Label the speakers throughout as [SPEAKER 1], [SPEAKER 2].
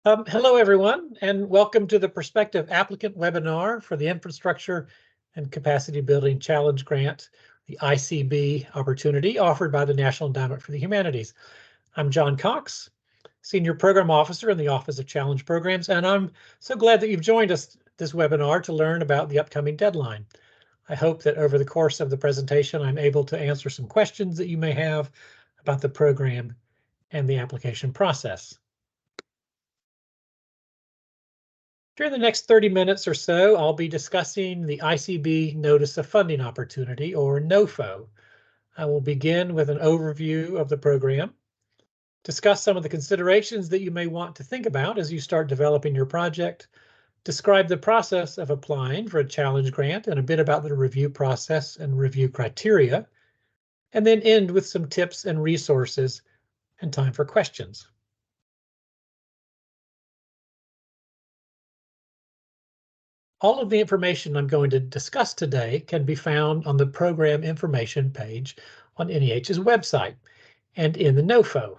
[SPEAKER 1] Hello, everyone, and welcome to the Prospective Applicant webinar for the Infrastructure and Capacity Building Challenge Grant, the ICB opportunity offered by the National Endowment for the Humanities. I'm John Cox, Senior Program Officer in the Office of Challenge Programs, and I'm so glad that you've joined us this webinar to learn about the upcoming deadline. I hope that over the course of the presentation, I'm able to answer some questions that you may have about the program and the application process. During the next 30 minutes or so, I'll be discussing the ICB Notice of Funding Opportunity, or NOFO. I will begin with an overview of the program, discuss some of the considerations that you may want to think about as you start developing your project, describe the process of applying for a challenge grant and a bit about the review process and review criteria, and then end with some tips and resources and time for questions. All of the information I'm going to discuss today can be found on the program information page on NEH's website and in the NOFO.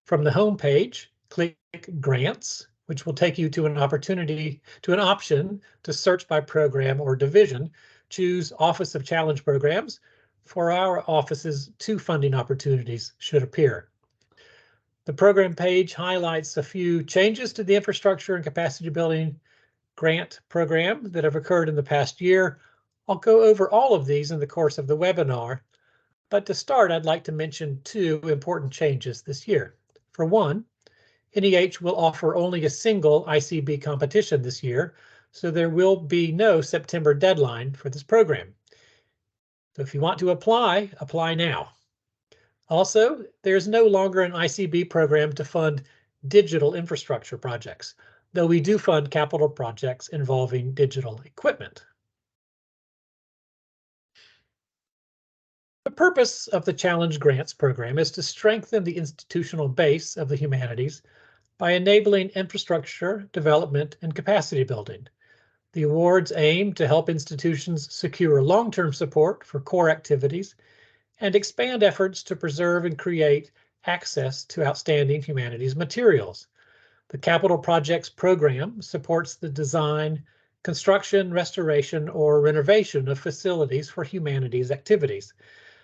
[SPEAKER 1] From the home page, click Grants, which will take you to an option to search by program or division. Choose Office of Challenge Programs. For our offices, 2 funding opportunities should appear. The program page highlights a few changes to the infrastructure and capacity building grant program that have occurred in the past year. I'll go over all of these in the course of the webinar, but to start, I'd like to mention 2 important changes this year. For one, NEH will offer only a single ICB competition this year, so there will be no September deadline for this program. So if you want to apply, apply now. Also, there's no longer an ICB program to fund digital infrastructure projects, though we do fund capital projects involving digital equipment. The purpose of the Challenge Grants program is to strengthen the institutional base of the humanities by enabling infrastructure development and capacity building. The awards aim to help institutions secure long-term support for core activities and expand efforts to preserve and create access to outstanding humanities materials. The Capital Projects Program supports the design, construction, restoration, or renovation of facilities for humanities activities.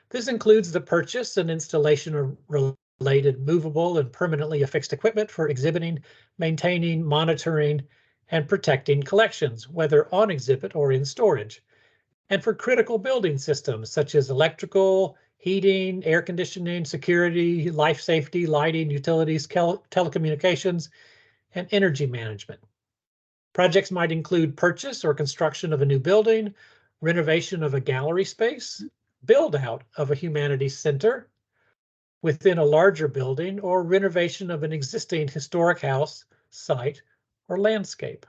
[SPEAKER 1] This includes the purchase and installation of related movable and permanently affixed equipment for exhibiting, maintaining, monitoring, and protecting collections, whether on exhibit or in storage, and for critical building systems such as electrical, heating, air conditioning, security, life safety, lighting, utilities, telecommunications, and energy management. Projects might include purchase or construction of a new building, renovation of a gallery space, build out of a humanities center within a larger building, or renovation of an existing historic house, site, or landscape.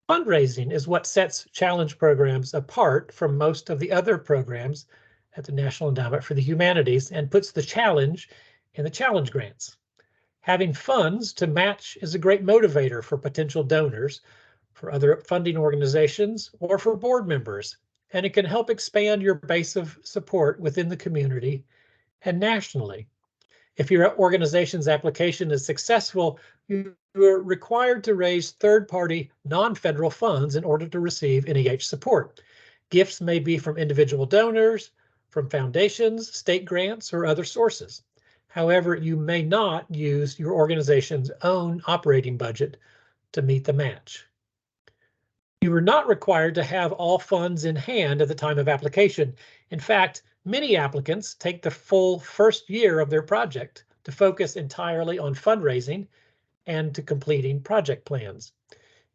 [SPEAKER 1] Fundraising is what sets challenge programs apart from most of the other programs at the National Endowment for the Humanities and puts the challenge in the challenge grants. Having funds to match is a great motivator for potential donors, for other funding organizations, or for board members, and it can help expand your base of support within the community and nationally. If your organization's application is successful, you are required to raise third-party, non-federal funds in order to receive NEH support. Gifts may be from individual donors, from foundations, state grants, or other sources. However, you may not use your organization's own operating budget to meet the match. You are not required to have all funds in hand at the time of application. In fact, many applicants take the full first year of their project to focus entirely on fundraising and to completing project plans.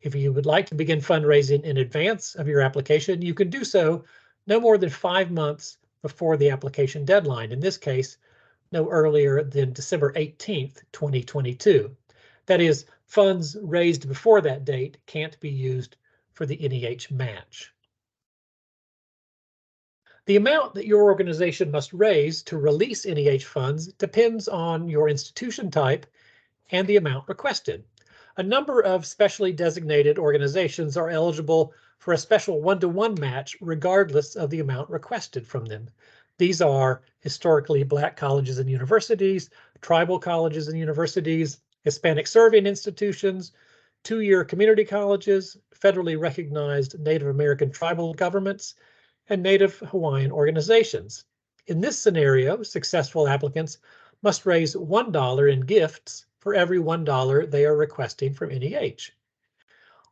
[SPEAKER 1] If you would like to begin fundraising in advance of your application, you can do so no more than 5 months before the application deadline. In this case, no earlier than December 18th, 2022. That is, funds raised before that date can't be used for the NEH match. The amount that your organization must raise to release NEH funds depends on your institution type and the amount requested. A number of specially designated organizations are eligible for a special one-to-one match regardless of the amount requested from them. These are historically Black colleges and universities, tribal colleges and universities, Hispanic serving institutions, two-year community colleges, federally recognized Native American tribal governments, and Native Hawaiian organizations. In this scenario, successful applicants must raise $1 in gifts for every $1 they are requesting from NEH.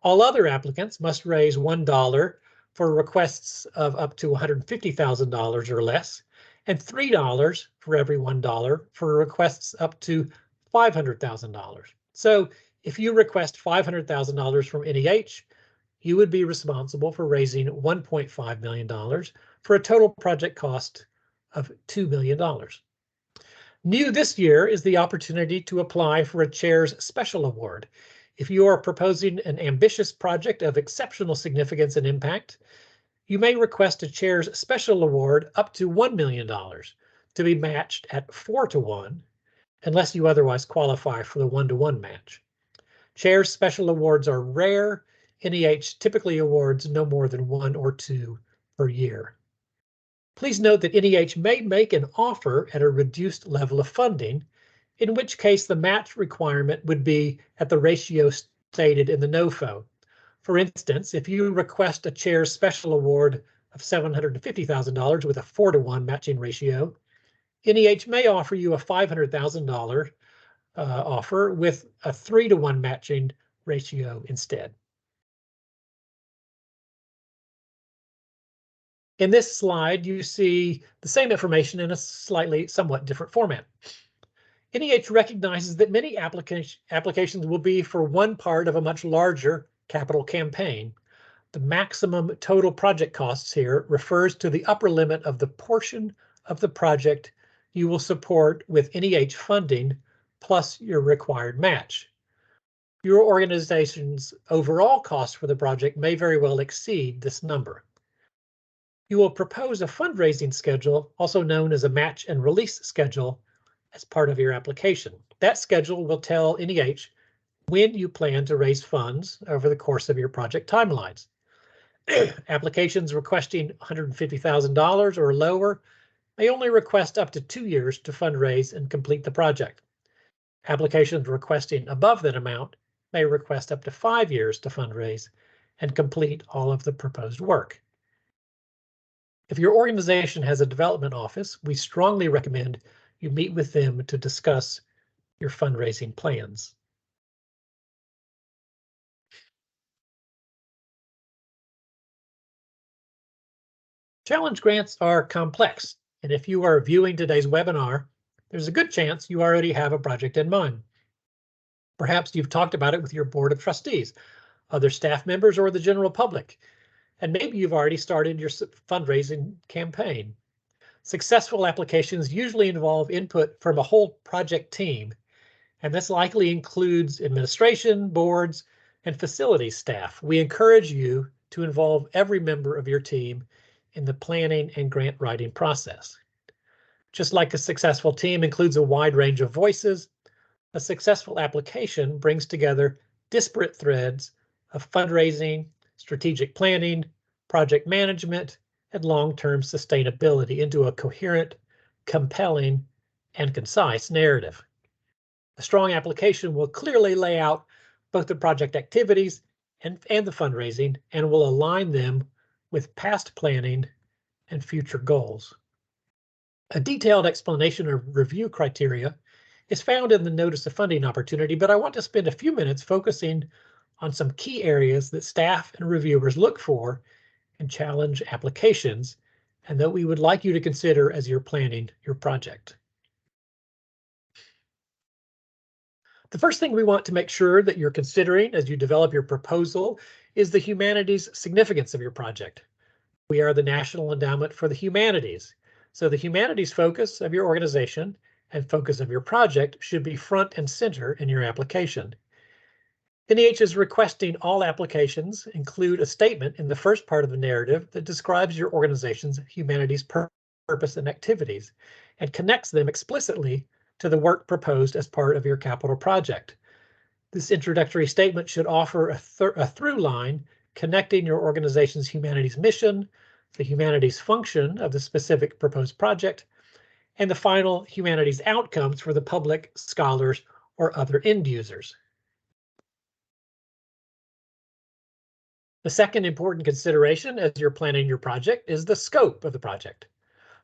[SPEAKER 1] All other applicants must raise $1 for requests of up to $150,000 or less, and $3 for every $1 for requests up to $500,000. So if you request $500,000 from NEH, you would be responsible for raising $1.5 million for a total project cost of $2 million. New this year is the opportunity to apply for a Chair's Special Award. If you are proposing an ambitious project of exceptional significance and impact, you may request a Chair's Special Award up to $1 million to be matched at 4-to-1, unless you otherwise qualify for the 1-to-1 match. Chair's Special Awards are rare. NEH typically awards no more than 1 or 2 per year. Please note that NEH may make an offer at a reduced level of funding, in which case the match requirement would be at the ratio stated in the NOFO. For instance, if you request a Chair's Special Award of $750,000 with a 4-to-1 matching ratio, NEH may offer you a $500,000 offer with a 3-to-1 matching ratio instead. In this slide, you see the same information in a somewhat different format. NEH recognizes that many applications will be for one part of a much larger capital campaign. The maximum total project costs here refers to the upper limit of the portion of the project you will support with NEH funding plus your required match. Your organization's overall cost for the project may very well exceed this number. You will propose a fundraising schedule, also known as a match and release schedule, as part of your application. That schedule will tell NEH when you plan to raise funds over the course of your project timelines. Applications requesting $150,000 or lower may only request up to 2 years to fundraise and complete the project. Applications requesting above that amount may request up to 5 years to fundraise and complete all of the proposed work. If your organization has a development office, we strongly recommend you meet with them to discuss your fundraising plans. Challenge grants are complex, and if you are viewing today's webinar, there's a good chance you already have a project in mind. Perhaps you've talked about it with your board of trustees, other staff members, or the general public, and maybe you've already started your fundraising campaign. Successful applications usually involve input from a whole project team, and this likely includes administration, boards, and facilities staff. We encourage you to involve every member of your team in the planning and grant writing process. Just like a successful team includes a wide range of voices, a successful application brings together disparate threads of fundraising, strategic planning, project management, and long-term sustainability into a coherent, compelling, and concise narrative. A strong application will clearly lay out both the project activities and the fundraising, and will align them with past planning and future goals. A detailed explanation of review criteria is found in the Notice of Funding Opportunity, but I want to spend a few minutes focusing on some key areas that staff and reviewers look for in challenge applications, and that we would like you to consider as you're planning your project. The first thing we want to make sure that you're considering as you develop your proposal is the humanities significance of your project. We are the National Endowment for the Humanities, so the humanities focus of your organization and focus of your project should be front and center in your application. NEH is requesting all applications include a statement in the first part of the narrative that describes your organization's humanities purpose and activities and connects them explicitly to the work proposed as part of your capital project. This introductory statement should offer a through line connecting your organization's humanities mission, the humanities function of the specific proposed project, and the final humanities outcomes for the public, scholars, or other end users. The second important consideration as you're planning your project is the scope of the project.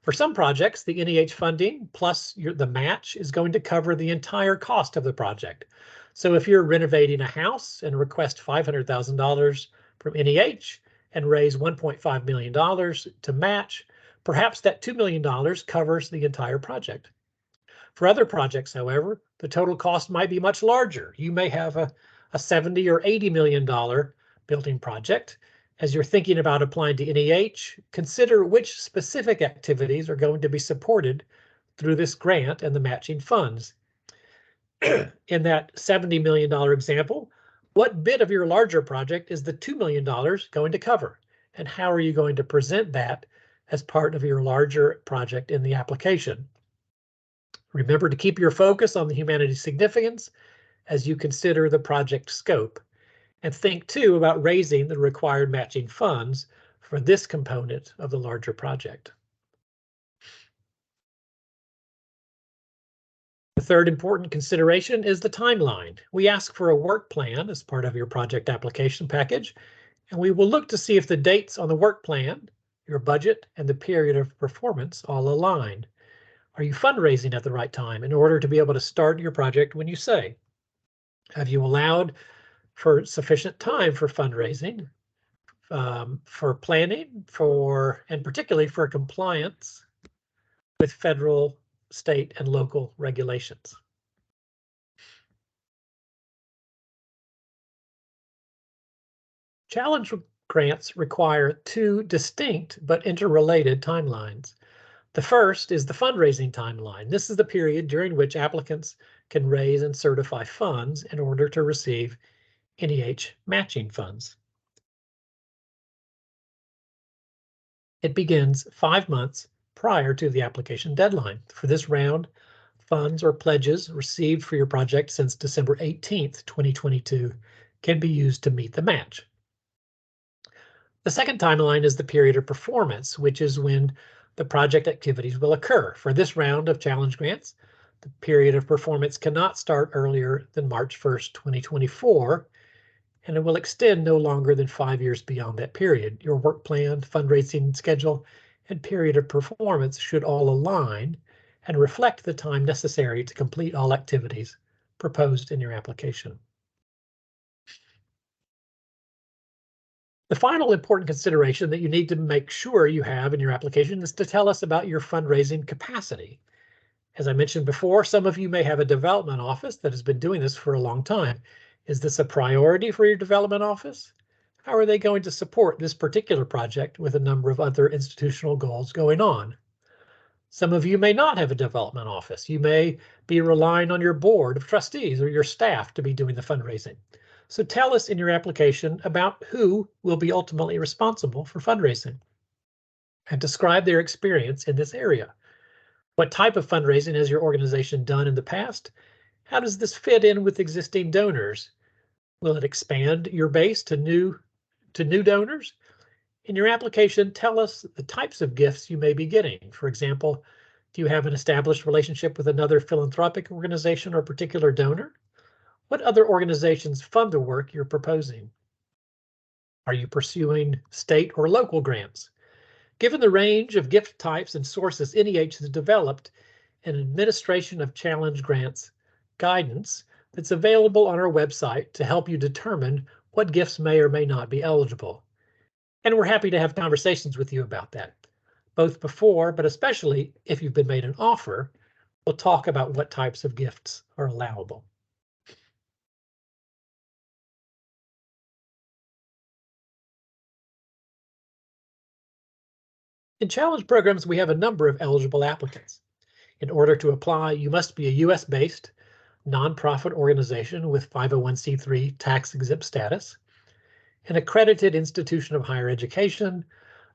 [SPEAKER 1] For some projects, the NEH funding plus the match is going to cover the entire cost of the project. So if you're renovating a house and request $500,000 from NEH and raise $1.5 million to match, perhaps that $2 million covers the entire project. For other projects, however, the total cost might be much larger. You may have a $70 or $80 million building project. As you're thinking about applying to NEH, consider which specific activities are going to be supported through this grant and the matching funds. In that $70 million example, what bit of your larger project is the $2 million going to cover? And how are you going to present that as part of your larger project in the application? Remember to keep your focus on the humanities significance as you consider the project scope. And think too about raising the required matching funds for this component of the larger project. The third important consideration is the timeline. We ask for a work plan as part of your project application package, and we will look to see if the dates on the work plan, your budget, and the period of performance all align. Are you fundraising at the right time in order to be able to start your project when you say? Have you allowed for sufficient time for fundraising, for planning, and particularly for compliance with federal, state, and local regulations? Challenge grants require two distinct but interrelated timelines. The first is the fundraising timeline. This is the period during which applicants can raise and certify funds in order to receive NEH matching funds. It begins 5 months prior to the application deadline. For this round, funds or pledges received for your project since December 18th, 2022 can be used to meet the match. The second timeline is the period of performance, which is when the project activities will occur. For this round of challenge grants, the period of performance cannot start earlier than March 1st, 2024, and it will extend no longer than 5 years beyond that period. Your work plan, fundraising schedule, and period of performance should all align and reflect the time necessary to complete all activities proposed in your application. The final important consideration that you need to make sure you have in your application is to tell us about your fundraising capacity. As I mentioned before, some of you may have a development office that has been doing this for a long time. Is this a priority for your development office? How are they going to support this particular project with a number of other institutional goals going on? Some of you may not have a development office. You may be relying on your board of trustees or your staff to be doing the fundraising. So tell us in your application about who will be ultimately responsible for fundraising and describe their experience in this area. What type of fundraising has your organization done in the past? How does this fit in with existing donors? Will it expand your base to new donors? In your application, tell us the types of gifts you may be getting. For example, do you have an established relationship with another philanthropic organization or particular donor? What other organizations fund the work you're proposing? Are you pursuing state or local grants? Given the range of gift types and sources NEH has developed an administration of challenge grants guidance that's available on our website to help you determine what gifts may or may not be eligible. And we're happy to have conversations with you about that, both before, but especially if you've been made an offer, we'll talk about what types of gifts are allowable. In challenge programs, we have a number of eligible applicants. In order to apply, you must be a US-based nonprofit organization with 501c3 tax-exempt status, an accredited institution of higher education,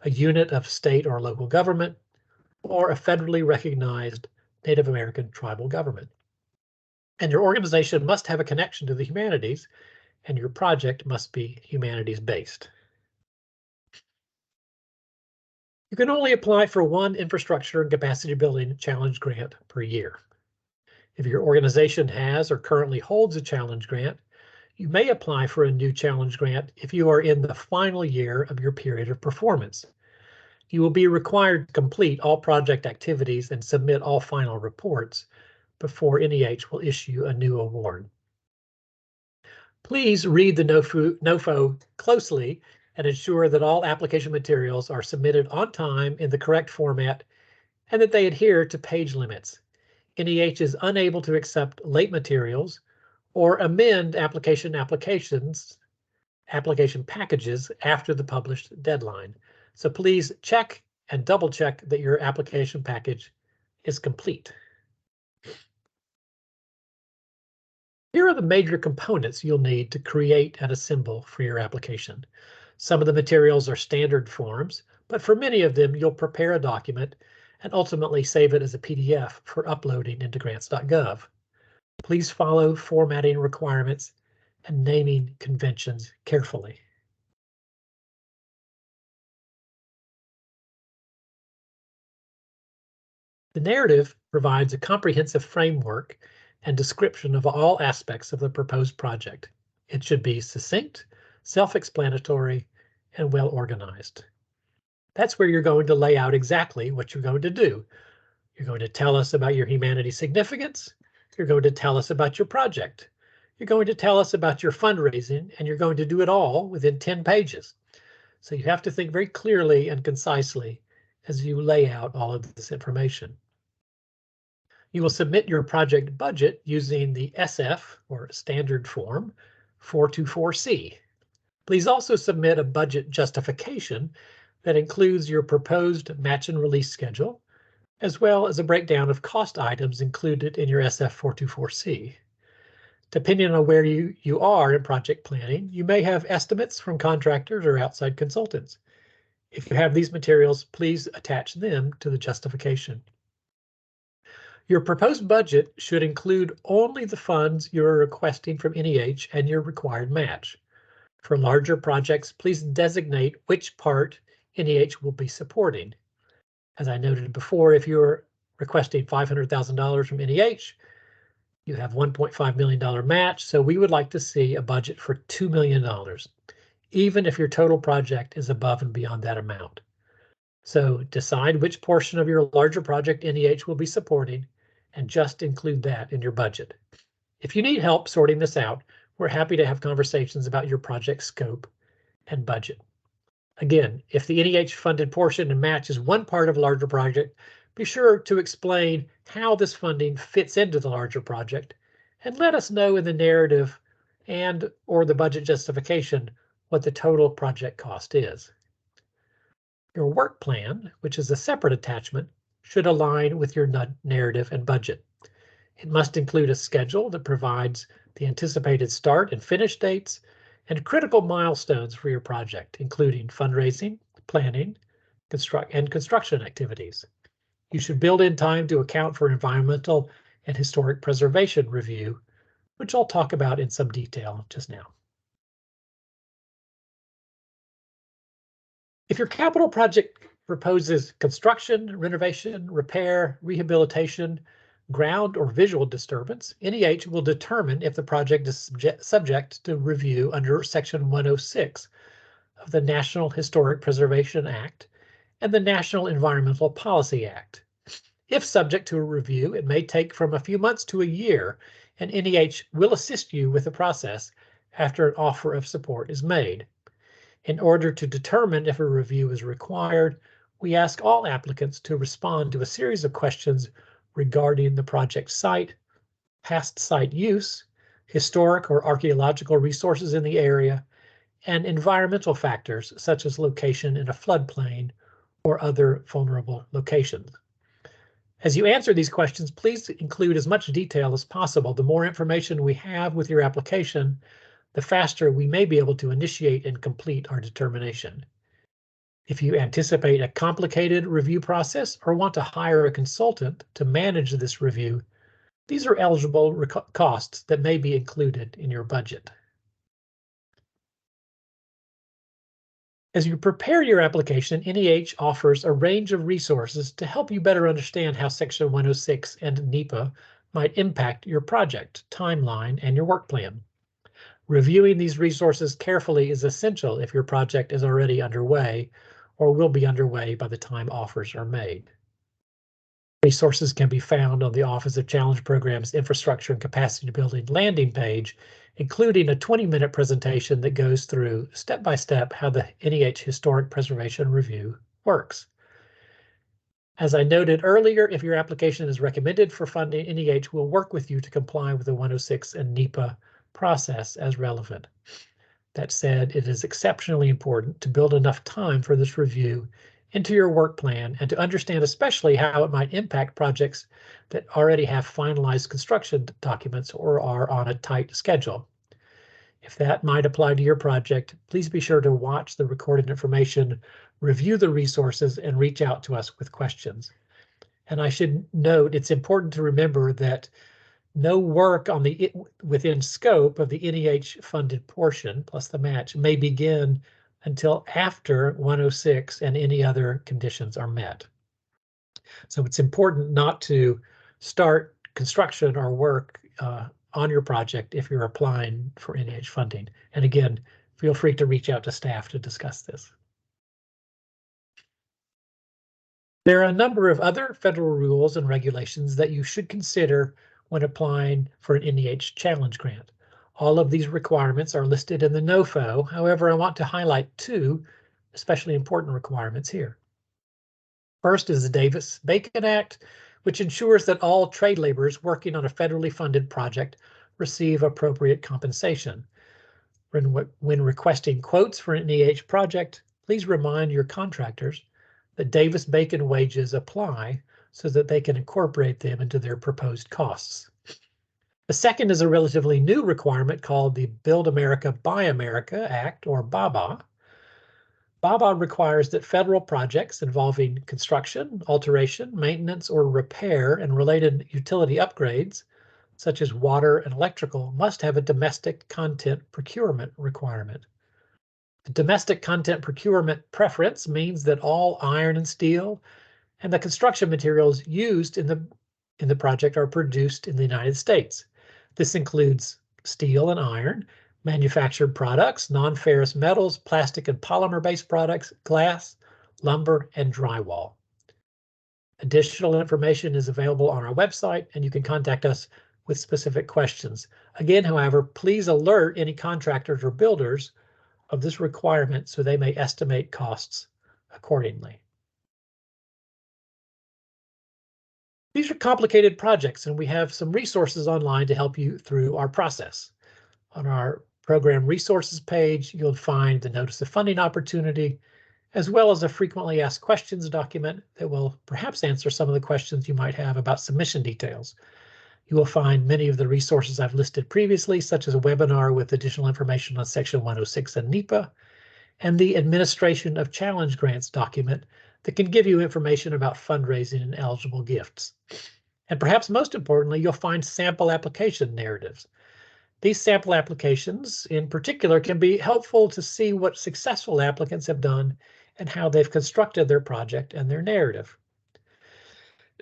[SPEAKER 1] a unit of state or local government, or a federally recognized Native American tribal government. And your organization must have a connection to the humanities, and your project must be humanities-based. You can only apply for one infrastructure and capacity building challenge grant per year. If your organization has or currently holds a challenge grant, you may apply for a new challenge grant if you are in the final year of your period of performance. You will be required to complete all project activities and submit all final reports before NEH will issue a new award. Please read the NOFO closely and ensure that all application materials are submitted on time in the correct format and that they adhere to page limits. NEH is unable to accept late materials or amend application packages after the published deadline. So please check and double check that your application package is complete. Here are the major components you'll need to create and assemble for your application. Some of the materials are standard forms, but for many of them, you'll prepare a document and ultimately save it as a PDF for uploading into grants.gov. Please follow formatting requirements and naming conventions carefully. The narrative provides a comprehensive framework and description of all aspects of the proposed project. It should be succinct, self-explanatory, and well organized. That's where you're going to lay out exactly what you're going to do. You're going to tell us about your humanities significance. You're going to tell us about your project. You're going to tell us about your fundraising, and you're going to do it all within 10 pages. So you have to think very clearly and concisely as you lay out all of this information. You will submit your project budget using the SF, or standard form, 424C. Please also submit a budget justification that includes your proposed match and release schedule, as well as a breakdown of cost items included in your SF 424C. Depending on where you are in project planning, you may have estimates from contractors or outside consultants. If you have these materials, please attach them to the justification. Your proposed budget should include only the funds you are requesting from NEH and your required match. For larger projects, please designate which part NEH will be supporting. As I noted before, if you're requesting $500,000 from NEH, you have $1.5 million match, so we would like to see a budget for $2 million, even if your total project is above and beyond that amount. So decide which portion of your larger project NEH will be supporting and just include that in your budget. If you need help sorting this out, we're happy to have conversations about your project scope and budget. Again, if the NEH funded portion and match is one part of a larger project, be sure to explain how this funding fits into the larger project and let us know in the narrative and or the budget justification what the total project cost is. Your work plan, which is a separate attachment, should align with your narrative and budget. It must include a schedule that provides the anticipated start and finish dates and critical milestones for your project, including fundraising, planning, construction activities. You should build in time to account for environmental and historic preservation review, which I'll talk about in some detail just now. If your capital project proposes construction, renovation, repair, rehabilitation, ground or visual disturbance, NEH will determine if the project is subject to review under Section 106 of the National Historic Preservation Act and the National Environmental Policy Act. If subject to a review, it may take from a few months to a year, and NEH will assist you with the process after an offer of support is made. In order to determine if a review is required, we ask all applicants to respond to a series of questions regarding the project site, past site use, historic or archaeological resources in the area, and environmental factors such as location in a floodplain or other vulnerable locations. As you answer these questions, please include as much detail as possible. The more information we have with your application, the faster we may be able to initiate and complete our determination. If you anticipate a complicated review process or want to hire a consultant to manage this review, these are eligible costs that may be included in your budget. As you prepare your application, NEH offers a range of resources to help you better understand how Section 106 and NEPA might impact your project, timeline, and your work plan. Reviewing these resources carefully is essential if your project is already underway or will be underway by the time offers are made. Resources can be found on the Office of Challenge Programs Infrastructure and Capacity Building landing page, including a 20-minute presentation that goes through step-by-step how the NEH Historic Preservation Review works. As I noted earlier, if your application is recommended for funding, NEH will work with you to comply with the 106 and NEPA process as relevant. That said, it is exceptionally important to build enough time for this review into your work plan and to understand especially how it might impact projects that already have finalized construction documents or are on a tight schedule. If that might apply to your project, please be sure to watch the recorded information, review the resources, and reach out to us with questions. And I should note, it's important to remember that no work on the within scope of the NEH funded portion plus the match may begin until after 106 and any other conditions are met. So it's important not to start construction or work on your project if you're applying for NEH funding. And again, feel free to reach out to staff to discuss this. There are a number of other federal rules and regulations that you should consider when applying for an NEH challenge grant. All of these requirements are listed in the NOFO. However, I want to highlight two especially important requirements here. First is the Davis-Bacon Act, which ensures that all trade laborers working on a federally funded project receive appropriate compensation. When requesting quotes for an NEH project, please remind your contractors that Davis-Bacon wages apply so that they can incorporate them into their proposed costs. The second is a relatively new requirement called the Build America, Buy America Act, or BABA. BABA requires that federal projects involving construction, alteration, maintenance, or repair and related utility upgrades, such as water and electrical, must have a domestic content procurement requirement. The domestic content procurement preference means that all iron and steel and the construction materials used in the project are produced in the United States. This includes steel and iron, manufactured products, non-ferrous metals, plastic and polymer-based products, glass, lumber, and drywall. Additional information is available on our website, and you can contact us with specific questions. Again, however, please alert any contractors or builders of this requirement so they may estimate costs accordingly. These are complicated projects, and we have some resources online to help you through our process. On our program resources page, you'll find the notice of funding opportunity, as well as a frequently asked questions document that will perhaps answer some of the questions you might have about submission details. You will find many of the resources I've listed previously, such as a webinar with additional information on Section 106 and NEPA, and the Administration of Challenge Grants document that can give you information about fundraising and eligible gifts. And perhaps most importantly, you'll find sample application narratives. These sample applications in particular can be helpful to see what successful applicants have done and how they've constructed their project and their narrative.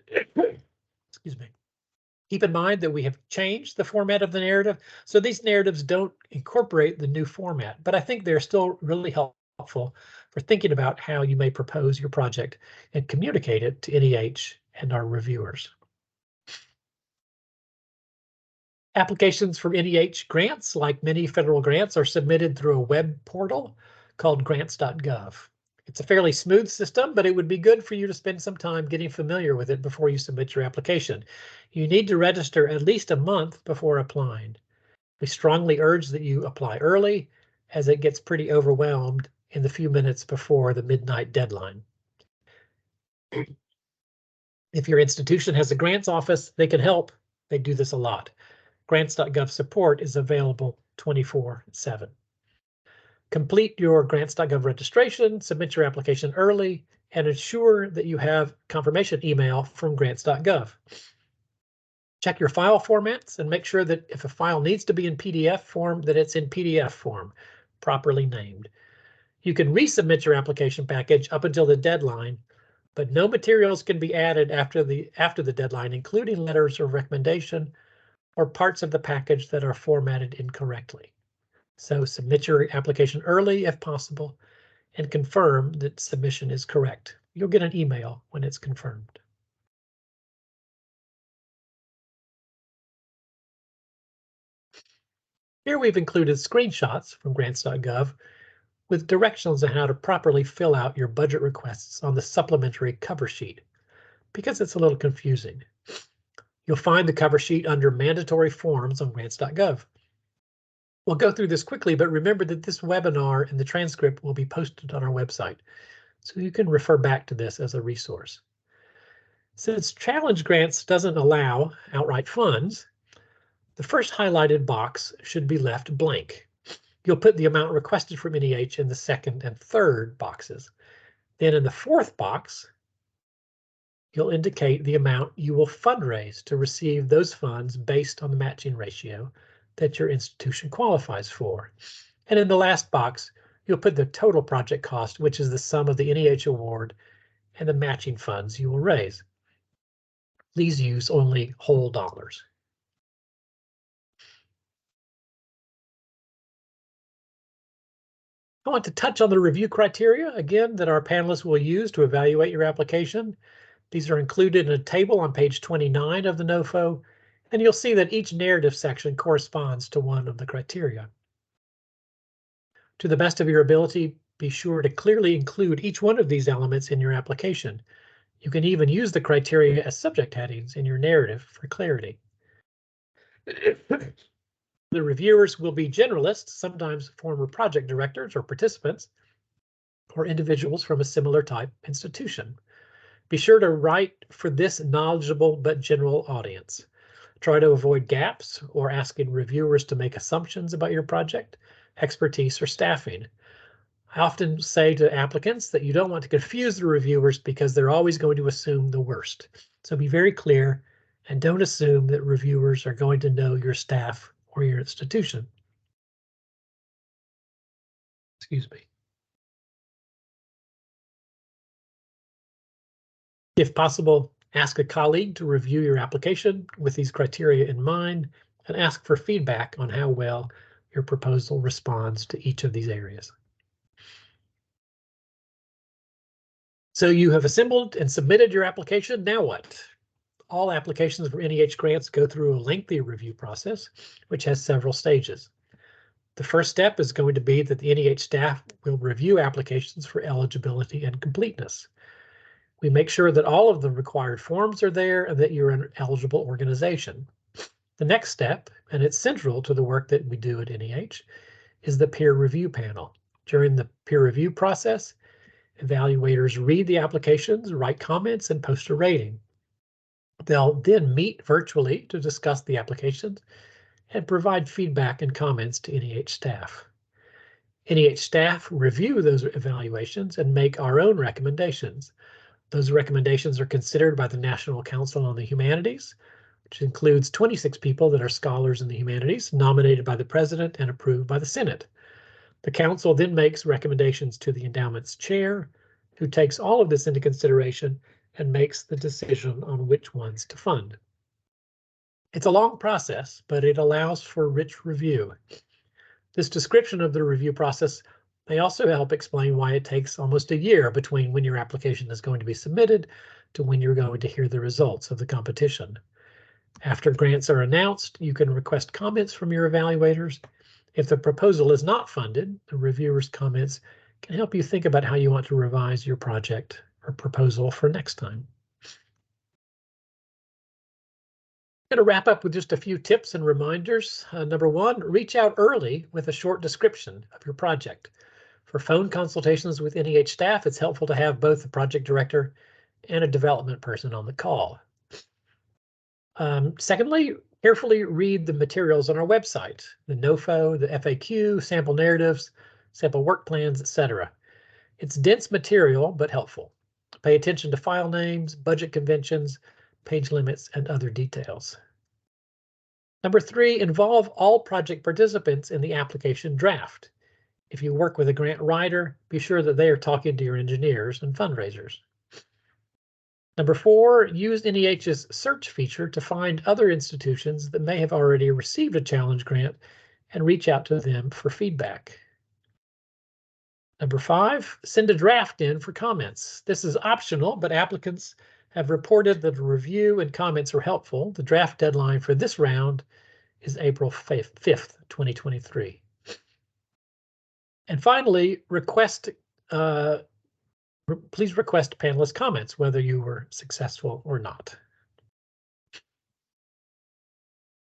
[SPEAKER 1] Excuse me. Keep in mind that we have changed the format of the narrative, so these narratives don't incorporate the new format, but I think they're still really helpful for thinking about how you may propose your project and communicate it to NEH and our reviewers. Applications for NEH grants, like many federal grants, are submitted through a web portal called grants.gov. It's a fairly smooth system, but it would be good for you to spend some time getting familiar with it before you submit your application. You need to register at least a month before applying. We strongly urge that you apply early, as it gets pretty overwhelmed in the few minutes before the midnight deadline. If your institution has a grants office, they can help. They do this a lot. Grants.gov support is available 24/7. Complete your grants.gov registration, submit your application early, and ensure that you have confirmation email from grants.gov. Check your file formats and make sure that if a file needs to be in PDF form, that it's in PDF form, properly named. You can resubmit your application package up until the deadline, but no materials can be added after the deadline, including letters of recommendation or parts of the package that are formatted incorrectly. So submit your application early if possible and confirm that submission is correct. You'll get an email when it's confirmed. Here we've included screenshots from grants.gov with directions on how to properly fill out your budget requests on the supplementary cover sheet, because it's a little confusing. You'll find the cover sheet under mandatory forms on grants.gov. We'll go through this quickly, but remember that this webinar and the transcript will be posted on our website, so you can refer back to this as a resource. Since challenge grants doesn't allow outright funds, the first highlighted box should be left blank. You'll put the amount requested from NEH in the second and third boxes. Then in the fourth box, you'll indicate the amount you will fundraise to receive those funds based on the matching ratio that your institution qualifies for. And in the last box, you'll put the total project cost, which is the sum of the NEH award and the matching funds you will raise. Please use only whole dollars. I want to touch on the review criteria again that our panelists will use to evaluate your application. These are included in a table on page 29 of the NOFO, and you'll see that each narrative section corresponds to one of the criteria. To the best of your ability, be sure to clearly include each one of these elements in your application. You can even use the criteria as subject headings in your narrative for clarity. The reviewers will be generalists, sometimes former project directors or participants, or individuals from a similar type institution. Be sure to write for this knowledgeable but general audience. Try to avoid gaps or asking reviewers to make assumptions about your project, expertise, or staffing. I often say to applicants that you don't want to confuse the reviewers because they're always going to assume the worst. So be very clear and don't assume that reviewers are going to know your staff or your institution. Excuse me. If possible, ask a colleague to review your application with these criteria in mind and ask for feedback on how well your proposal responds to each of these areas. So you have assembled and submitted your application. Now what? All applications for NEH grants go through a lengthy review process, which has several stages. The first step is going to be that the NEH staff will review applications for eligibility and completeness. We make sure that all of the required forms are there and that you're an eligible organization. The next step, and it's central to the work that we do at NEH, is the peer review panel. During the peer review process, evaluators read the applications, write comments, and post a rating. They'll then meet virtually to discuss the applications and provide feedback and comments to NEH staff. NEH staff review those evaluations and make our own recommendations. Those recommendations are considered by the National Council on the Humanities, which includes 26 people that are scholars in the humanities, nominated by the President and approved by the Senate. The Council then makes recommendations to the endowment's chair, who takes all of this into consideration and makes the decision on which ones to fund. It's a long process, but it allows for rich review. This description of the review process may also help explain why it takes almost a year between when your application is going to be submitted to when you're going to hear the results of the competition. After grants are announced, you can request comments from your evaluators. If the proposal is not funded, the reviewer's comments can help you think about how you want to revise your project or proposal for next time. I'm going to wrap up with just a few tips and reminders. Number one, reach out early with a short description of your project. For phone consultations with NEH staff, it's helpful to have both the project director and a development person on the call. Secondly, carefully read the materials on our website, the NOFO, the FAQ, sample narratives, sample work plans, etc. It's dense material, but helpful. Pay attention to file names, budget conventions, page limits, and other details. Number three, involve all project participants in the application draft. If you work with a grant writer, be sure that they are talking to your engineers and fundraisers. Number 4, use NEH's search feature to find other institutions that may have already received a challenge grant and reach out to them for feedback. Number 5, send a draft in for comments. This is optional, but applicants have reported that the review and comments were helpful. The draft deadline for this round is April 5th, 2023. And finally, please request panelist comments, whether you were successful or not.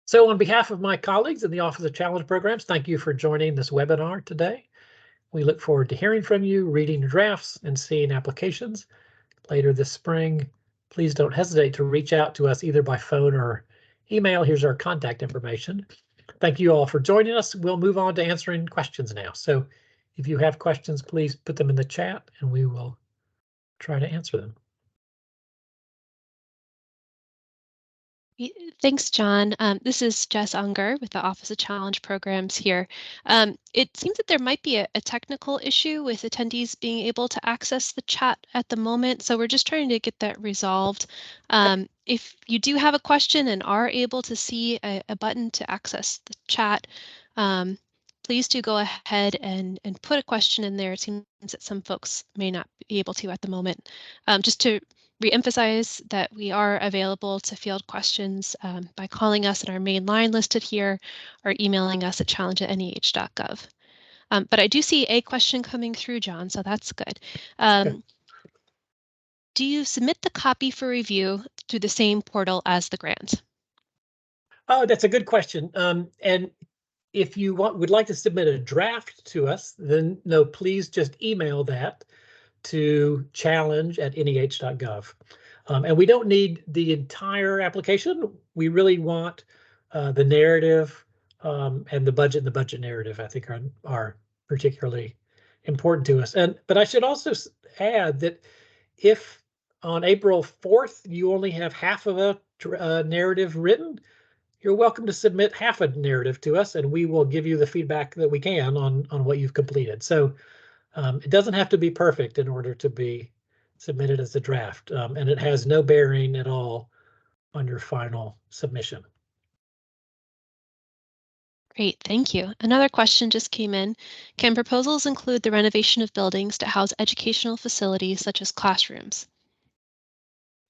[SPEAKER 1] So on behalf of my colleagues in the Office of Challenge Programs, thank you for joining this webinar today. We look forward to hearing from you, reading drafts, and seeing applications later this spring. Please don't hesitate to reach out to us either by phone or email. Here's our contact information. Thank you all for joining us. We'll move on to answering questions now. So if you have questions, please put them in the chat and we will try to answer them.
[SPEAKER 2] Thanks, John. This is Jess Unger with the Office of Challenge Programs here. It seems that there might be a technical issue with attendees being able to access the chat at the moment, so we're just trying to get that resolved. If you do have a question and are able to see a button to access the chat, please do go ahead and put a question in there. It seems that some folks may not be able to at the moment. Just to re-emphasize that we are available to field questions by calling us at our main line listed here or emailing us at challenge@neh.gov. But I do see a question coming through, John, so that's good. Do you submit the copy for review through the same portal as the grant?
[SPEAKER 1] Oh, that's a good question. And if you would like to submit a draft to us, then no, please just email that to challenge@neh.gov. And we don't need the entire application. We really want the narrative and the budget narrative, I think are particularly important to us. But I should also add that if on April 4th you only have half of a narrative written, you're welcome to submit half a narrative to us and we will give you the feedback that we can on what you've completed. So it doesn't have to be perfect in order to be submitted as a draft, and it has no bearing at all on your final submission.
[SPEAKER 2] Great, thank you. Another question just came in. Can proposals include the renovation of buildings to house educational facilities such as classrooms?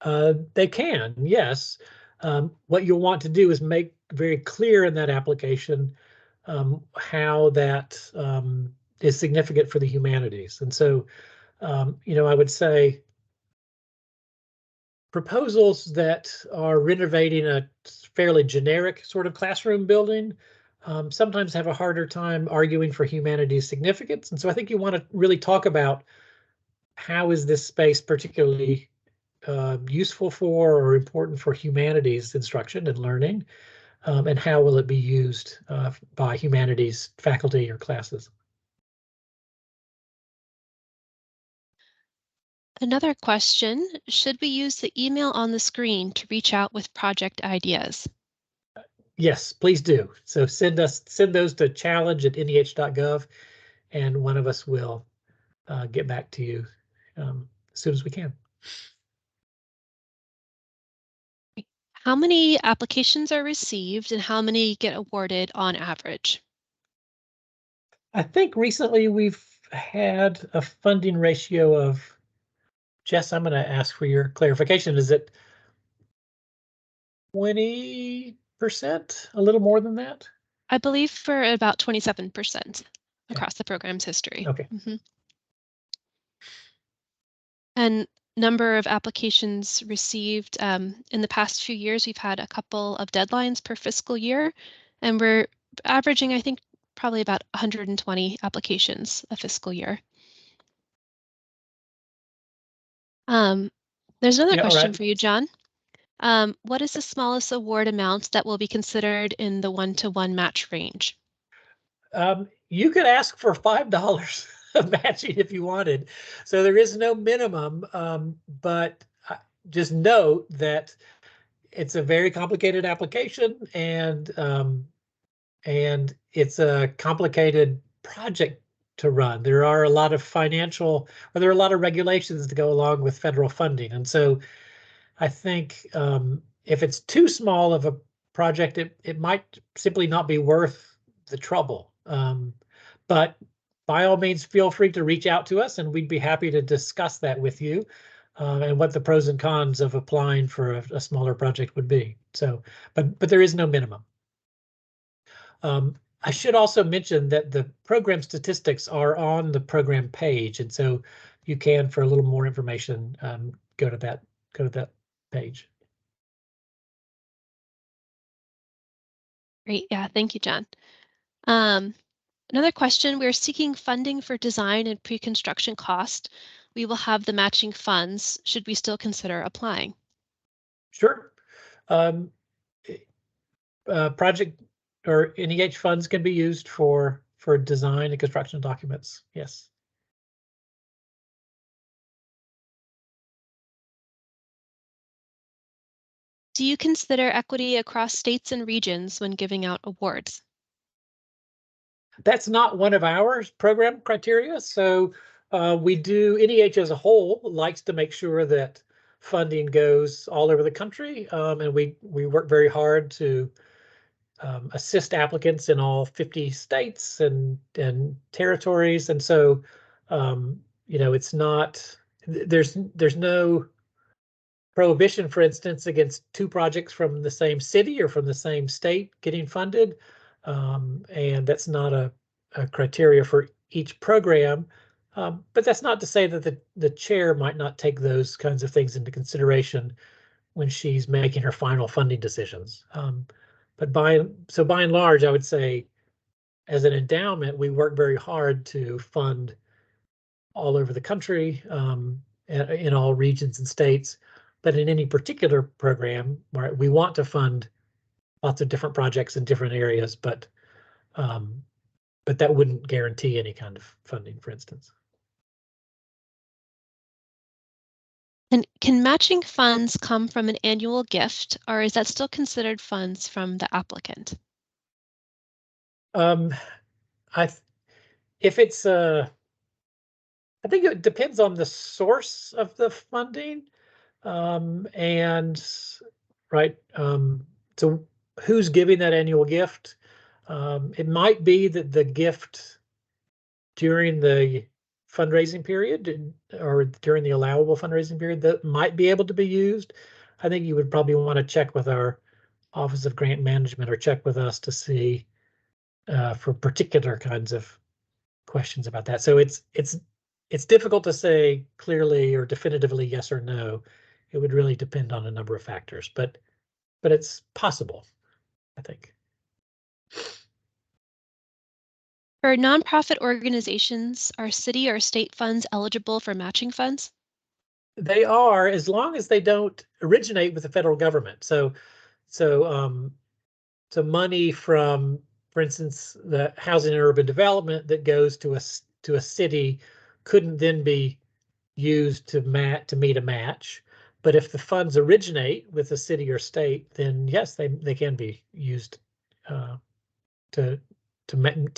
[SPEAKER 1] They can, yes. What you'll want to do is make very clear in that application how that is significant for the humanities. And so, I would say proposals that are renovating a fairly generic sort of classroom building sometimes have a harder time arguing for humanities significance. And so I think you want to really talk about how is this space particularly useful for or important for humanities instruction and learning, and how will it be used by humanities faculty or classes.
[SPEAKER 2] Another question, should we use the email on the screen to reach out with project ideas?
[SPEAKER 1] Yes, please do. So send those to challenge@neh.gov and one of us will get back to you as soon as we can.
[SPEAKER 2] How many applications are received and how many get awarded on average?
[SPEAKER 1] I think recently we've had a funding ratio of, Jess, I'm going to ask for your clarification. Is it 20%? A little more than that?
[SPEAKER 2] I believe for about 27% across the program's history.
[SPEAKER 1] Okay.
[SPEAKER 2] And number of applications received in the past few years, we've had a couple of deadlines per fiscal year, and we're averaging, I think, probably about 120 applications a fiscal year. There's another question for you, John. What is the smallest award amount that will be considered in the 1-to-1 match range?
[SPEAKER 1] You could ask for $5 of matching if you wanted. So there is no minimum, but just note that it's a very complicated application and it's a complicated project to run. There are a lot of there are a lot of regulations to go along with federal funding. And so I think if it's too small of a project, it might simply not be worth the trouble. But by all means, feel free to reach out to us and we'd be happy to discuss that with you and what the pros and cons of applying for a smaller project would be. So, but there is no minimum. I should also mention that the program statistics are on the program page, and so you can, for a little more information, go to that page.
[SPEAKER 2] Great. Yeah, thank you, John. Another question, we're seeking funding for design and pre-construction cost. We will have the matching funds. Should we still consider applying?
[SPEAKER 1] Sure. Project or NEH funds can be used for design and construction documents. Yes.
[SPEAKER 2] Do you consider equity across states and regions when giving out awards?
[SPEAKER 1] That's not one of our program criteria. So we do, NEH as a whole likes to make sure that funding goes all over the country. And we work very hard to assist applicants in all 50 states and territories. And so, it's not, there's no prohibition, for instance, against two projects from the same city or from the same state getting funded. And that's not a criteria for each program. But that's not to say that the chair might not take those kinds of things into consideration when she's making her final funding decisions. But by and large, I would say as an endowment, we work very hard to fund all over the country, in all regions and states. But in any particular program, right, we want to fund lots of different projects in different areas, but that wouldn't guarantee any kind of funding, for instance.
[SPEAKER 2] And can matching funds come from an annual gift, or is that still considered funds from the applicant?
[SPEAKER 1] If it's I think it depends on the source of the funding, and right. So who's giving that annual gift? It might be that the gift during the fundraising period or during the allowable fundraising period that might be able to be used. I think you would probably want to check with our Office of Grant Management or check with us to see for particular kinds of questions about that. So it's difficult to say clearly or definitively yes or no. It would really depend on a number of factors, but it's possible, I think.
[SPEAKER 2] For nonprofit organizations, are city or state funds eligible for matching funds?
[SPEAKER 1] They are, as long as they don't originate with the federal government. So money from, for instance, the housing and urban development that goes to a city couldn't then be used to meet a match. But if the funds originate with a city or state, then yes, they can be used to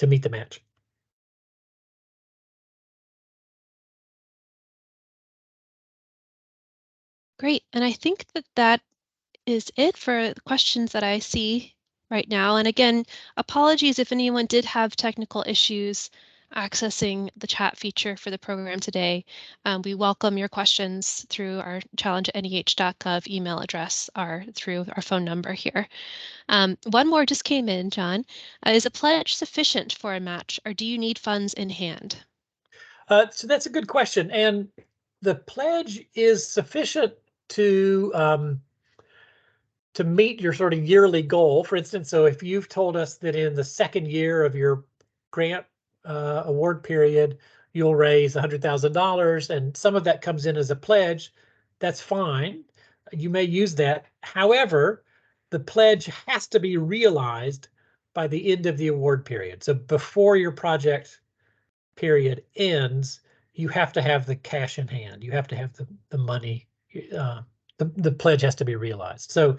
[SPEAKER 1] meet the match.
[SPEAKER 2] Great, and I think that is it for the questions that I see right now. And again, apologies if anyone did have technical issues accessing the chat feature for the program today. We welcome your questions through our challenge@neh.gov email address or through our phone number here. One more just came in, John. Is a pledge sufficient for a match, or do you need funds in hand?
[SPEAKER 1] So that's a good question. And the pledge is sufficient to meet your sort of yearly goal. For instance, so if you've told us that in the second year of your grant award period, you'll raise $100,000 and some of that comes in as a pledge, that's fine. You may use that. However, the pledge has to be realized by the end of the award period. So before your project period ends, you have to have the cash in hand. You have to have the money. The pledge has to be realized. So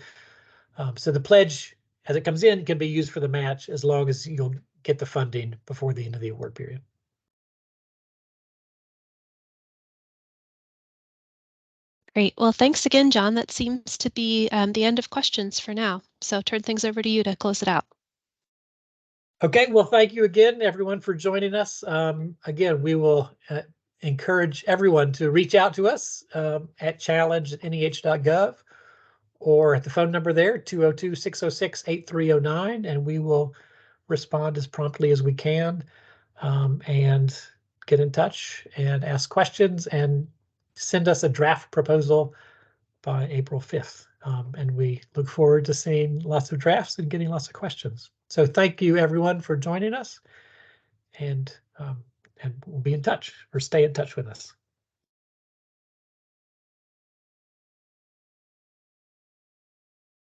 [SPEAKER 1] the pledge, as it comes in, can be used for the match as long as you'll get the funding before the end of the award period.
[SPEAKER 2] Great. Well, thanks again, John. That seems to be the end of questions for now. So turn things over to you to close it out.
[SPEAKER 1] Okay, well, thank you again, everyone, for joining us. Again, we will encourage everyone to reach out to us at challenge@neh.gov or at the phone number there, 202-606-8309, and we will respond as promptly as we can and get in touch and ask questions and send us a draft proposal by April 5th. And we look forward to seeing lots of drafts and getting lots of questions. So thank you, everyone, for joining us, and we'll be in touch or stay in touch with us.